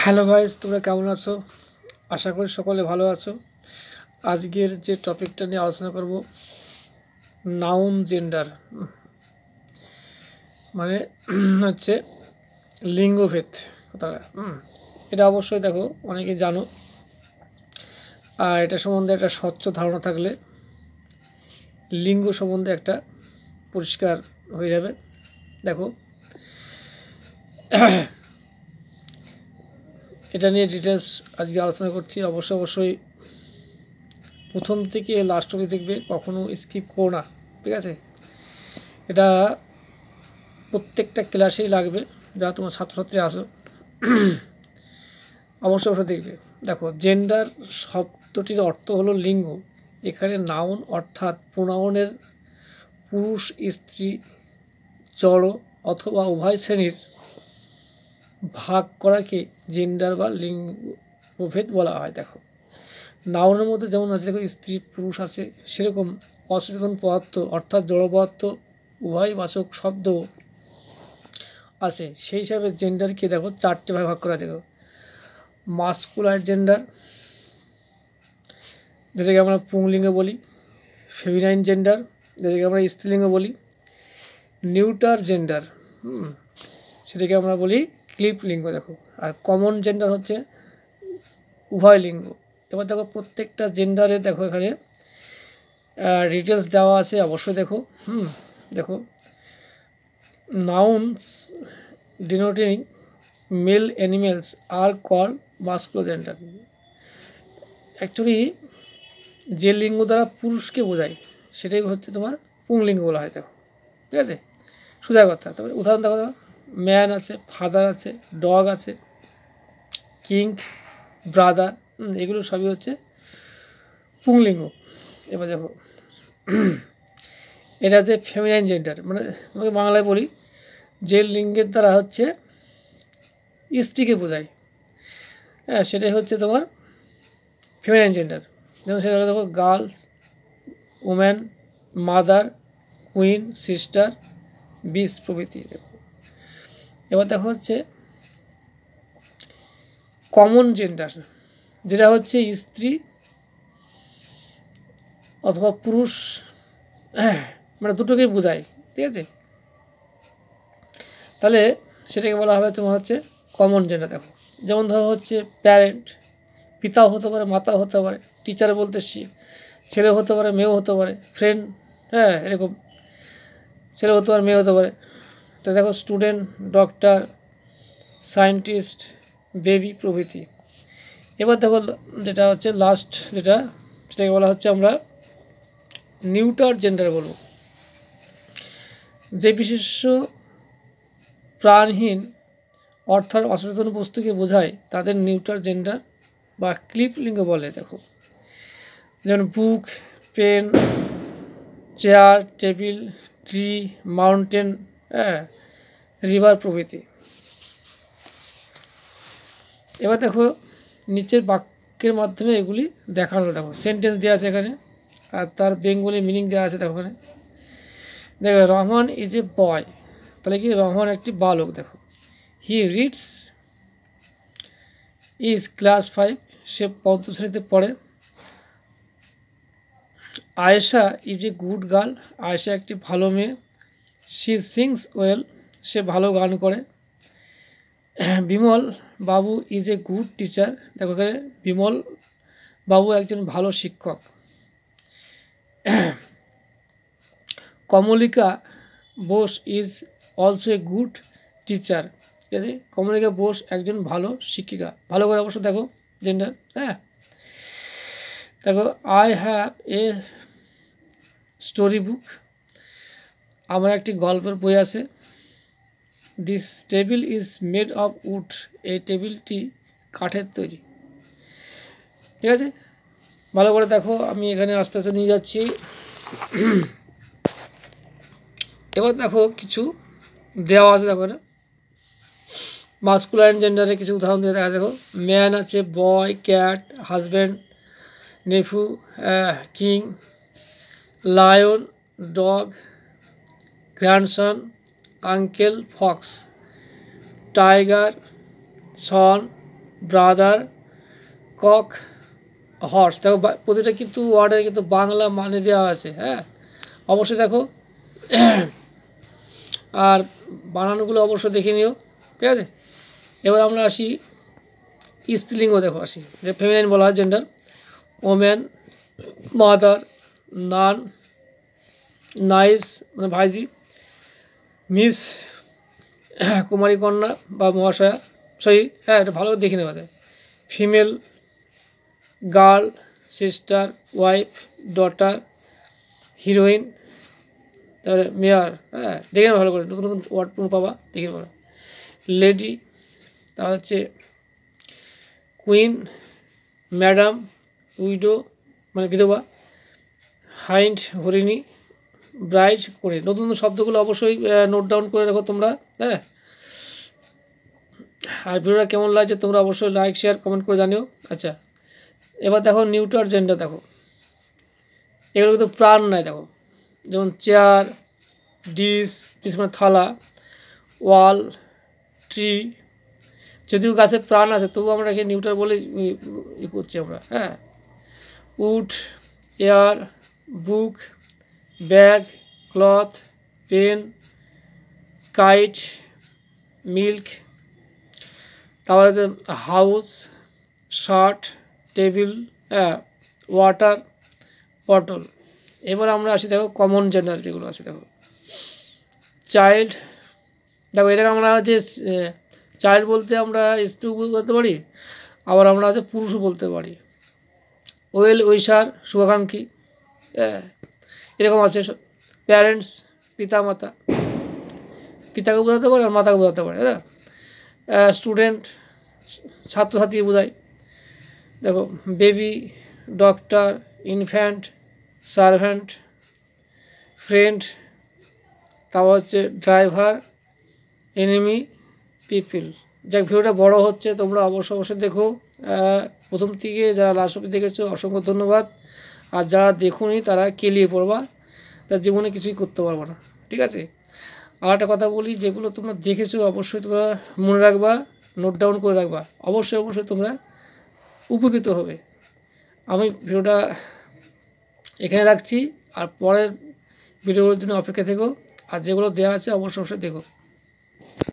Hello guys, তোমরা কেমন আছো? আশা করি সকলে ভালো আছো। আজকের যে টপিকটা নিয়ে আলোচনা করব, নাউন জেন্ডার, মানে হচ্ছে লিঙ্গভেদ কথাটা। এটা অবশ্যই দেখো অনেকে জানো, আর এটা সম্বন্ধে একটা স্বচ্ছ ধারণা থাকলে লিঙ্গ সম্বন্ধে একটা পরিষ্কার হয়ে যাবে। দেখো এটা নিয়ে ডিটেলস আজকে আলোচনা করছি। অবশ্যই প্রথম থেকে লাস্ট অবধি দেখবে, কখনো স্কিপ করো না, ঠিক আছে? এটা প্রত্যেকটা ক্লাসেই লাগবে, যারা তোমার ছাত্রছাত্রী আসো অবশ্যই দেখবে। দেখো, জেন্ডার শব্দটির অর্থ হলো লিঙ্গ। এখানে নাউন অর্থাৎ প্রোনাউনের পুরুষ, স্ত্রী, জড় অথবা উভয় শ্রেণীর ভাগ করাকে জেন্ডার বা লিঙ্গভেদ বলা হয়। দেখো, নাউনের মধ্যে যেমন আছে, দেখো স্ত্রী পুরুষ আছে, সেরকম অচেতন পদার্থ অর্থাৎ জড় পদার্থ উভয়বাচক শব্দ আছে। সেই হিসাবে জেন্ডারকে দেখো চারটে ভাগে ভাগ করা আছে। দেখো, মাস্কুলার জেন্ডার, যেটাকে আমরা পুংলিঙ্গ বলি; ফেমিনাইন জেন্ডার, যেটাকে আমরা স্ত্রীলিঙ্গ বলি; নিউটার জেন্ডার, সেটাকে আমরা বলি ক্লিপ লিঙ্গ। দেখো, আর কমন জেন্ডার হচ্ছে উভয় লিঙ্গ। এবার দেখো, প্রত্যেকটা জেন্ডারে দেখো এখানে ডিটেলস দেওয়া আছে, অবশ্যই দেখো। দেখো, নাউন্স ডিনোটিং মেল অ্যানিমেলস আর কল মাস্কুলার জেন্ডার। অ্যাকচুয়ালি যে লিঙ্গ দ্বারা পুরুষকে বোঝায় সেটাই হচ্ছে তোমার পুংলিঙ্গ বলা হয়। দেখো, ঠিক আছে, সোজা কথা। তারপরে উদাহরণ দেখো, ম্যান আছে, ফাদার আছে, ডগ আছে, কিং, ব্রাদার, এগুলো সবই হচ্ছে পুংলিঙ্গ। এবার দেখো, এটা হচ্ছে ফেমিনাইন জেন্ডার, মানে তোমাকে বাংলায় বলি, যে লিঙ্গের দ্বারা হচ্ছে স্ত্রীকে বোঝায়, হ্যাঁ, সেটাই হচ্ছে তোমার ফেমিনাইন জেন্ডার। যেমন সেটা দেখো, girls, woman, mother, queen, sister, বিস প্রভৃতি। এবার দেখো হচ্ছে কমন জেন্ডার, যেটা হচ্ছে স্ত্রী অথবা পুরুষ, মানে দুটোকেই বোঝায়, ঠিক আছে? তাহলে সেটাকে বলা হবে তোমার হচ্ছে কমন জেন্ডার। দেখো, যেমন ধরো হচ্ছে প্যারেন্ট, পিতাও হতে পারে, মাতাও হতে পারে; টিচার বলতে ছেলে হতে পারে, মেয়েও হতে পারে; ফ্রেন্ড, হ্যাঁ, এরকম ছেলে হতে পারে, মেয়ে হতে পারে। তো দেখো, স্টুডেন্ট, ডক্টর, সায়েন্টিস্ট, বেবি প্রভৃতি। এবার দেখো, যেটা হচ্ছে লাস্ট, সেটাকে বলা হচ্ছে আমরা নিউটার জেন্ডার বলবো। যে বিশেষ্য প্রাণহীন অর্থাৎ অচেতন বস্তুকে বোঝায় তাদের নিউটার জেন্ডার বা ক্লিপ লিঙ্গ বলে। দেখো, যেমন book, pen, chair, table, tree, mountain, river প্রভৃতি। এবার দেখো, নিচের বাক্যের মাধ্যমে এগুলি দেখানো। দেখো, সেন্টেন্স দেওয়া আছে এখানে, আর তার বেঙ্গলি মিনিং দেওয়া আছে। দেখো, এখানে দেখো, রহমান ইজ এ বয়, তাহলে কি রহমান একটি বালক। দেখো, হি রিডস ইজ ক্লাস 5, সে পঞ্চম শ্রেণীতে পড়ে। Ayesha is a good girl, Ayesha একটি ভালো মেয়ে। শি সিংস ওয়েল, সে ভালো গান করে। বিমল বাবু ইজ এ গুড টিচার, দেখো এখানে বিমল বাবু একজন ভালো শিক্ষক। Kamalika Bose is also a good teacher, ঠিক আছে? কমলিকা বোস একজন ভালো শিক্ষিকা। ভালো করে অবশ্য দেখো জেন্ডার। দেখো, I have a story book, আমার একটি গল্পের বই আছে। This table is made of wood, এই টেবিলটি কাঠের তৈরি, ঠিক আছে? ভালো করে দেখো, আমি এখানে আস্তে আস্তে নিয়ে যাচ্ছি। এবার দেখো, কিছু দেওয়া আছে। দেখো, না মাস্কুলার জেন্ডারে কিছু উদাহরণ দিয়ে দেখা। দেখো, ম্যান আছে, boy, cat, husband, nephew, king, lion, dog, grandson, uncle, fox, tiger, son, brother, cock, horse. দেখো প্রতিটা কিন্তু ওয়ার্ডের কিন্তু বাংলা মানে দেওয়া আছে, হ্যাঁ অবশ্যই দেখো। আর বানানগুলো অবশ্যই দেখে নিও, ঠিক আছে। এবার আমরা আসি স্ত্রীলিঙ্গ, দেখো আসি যে ফেমিনাইন বলা হয় জেন্ডার, ওমেন, মাদার, নান, নাইস মানে ভাইজি, মিস কুমারী কন্যা বা মহাশয়া, সরি হ্যাঁ এটা ভালো দেখে নেওয়া যায়। Female, girl, sister, wife, daughter, heroine, তারপরে মেয়ার, হ্যাঁ দেখে নেওয়া ভালো করে, নতুন নতুন ওয়ার্ড পাবা দেখে নেওয়া। লেডি, তার হচ্ছে কুইন, ম্যাডাম, উইডো মানে বিধবা, হাইন্ড হরিণী, ব্রাইড করে। নতুন নতুন শব্দগুলো অবশ্যই নোট ডাউন করে রাখো তোমরা, হ্যাঁ। আর ভিডিওটা কেমন লাগছে তোমরা অবশ্যই লাইক শেয়ার কমেন্ট করে জানিও। আচ্ছা এবার দেখো নিউটার জেন্ডার, দেখো এগুলো কিন্তু প্রাণ নাই, দেখো যেমন চেয়ার, ডিশ, ডিশ মানে থালা, ওয়াল, ট্রি, যদিও গাছে প্রাণ আছে তবু আমরা এখানে নিউটার বলে ই করছি আমরা, হ্যাঁ। Wood, air, book, bag, cloth, pen, kite, milk, তারপরে house, shirt, table, water, bottle. এবার আমরা আসি দেখো কমন জেন্ডার যেগুলো আছে, দেখো চাইল্ড, দেখো এটাকে আমরা যে চাইল্ড বলতে আমরা স্ত্রী বলতে পারি, আবার আমরা হচ্ছে পুরুষও বলতে পারি। ওয়েল উইশার শুভাকাঙ্ক্ষী, এরকম আছে। প্যারেন্টস পিতা মাতা, পিতাকে বোঝাতে পারে আর মাতাকে বোঝাতে পারে, হ্যাঁ। স্টুডেন্ট ছাত্রছাত্রীকে বোঝায়। দেখো baby, doctor, infant, servant, friend, তারপর হচ্ছে ড্রাইভার, এনিমি, পিপল। যাক ভিডিওটা বড় হচ্ছে, তোমরা অবশ্যই দেখো। প্রথম থেকে যারা লাস্ট অবধি দেখেছো অসংখ্য ধন্যবাদ। আর যারা দেখোনি তারা কেলিয়ে পড়বা, তার জীবনে কিছুই করতে পারবো না, ঠিক আছে। আর একটা কথা বলি, যেগুলো তোমরা দেখেছো অবশ্যই তোমরা মনে রাখবা, নোট ডাউন করে রাখবা, অবশ্যই তোমরা উপকৃত হবে। আমি ভিডিওটা এখানে রাখছি, আর পরের ভিডিওর জন্য অপেক্ষা থেকো। আর যেগুলো দেওয়া আছে অবশ্যই দেখো।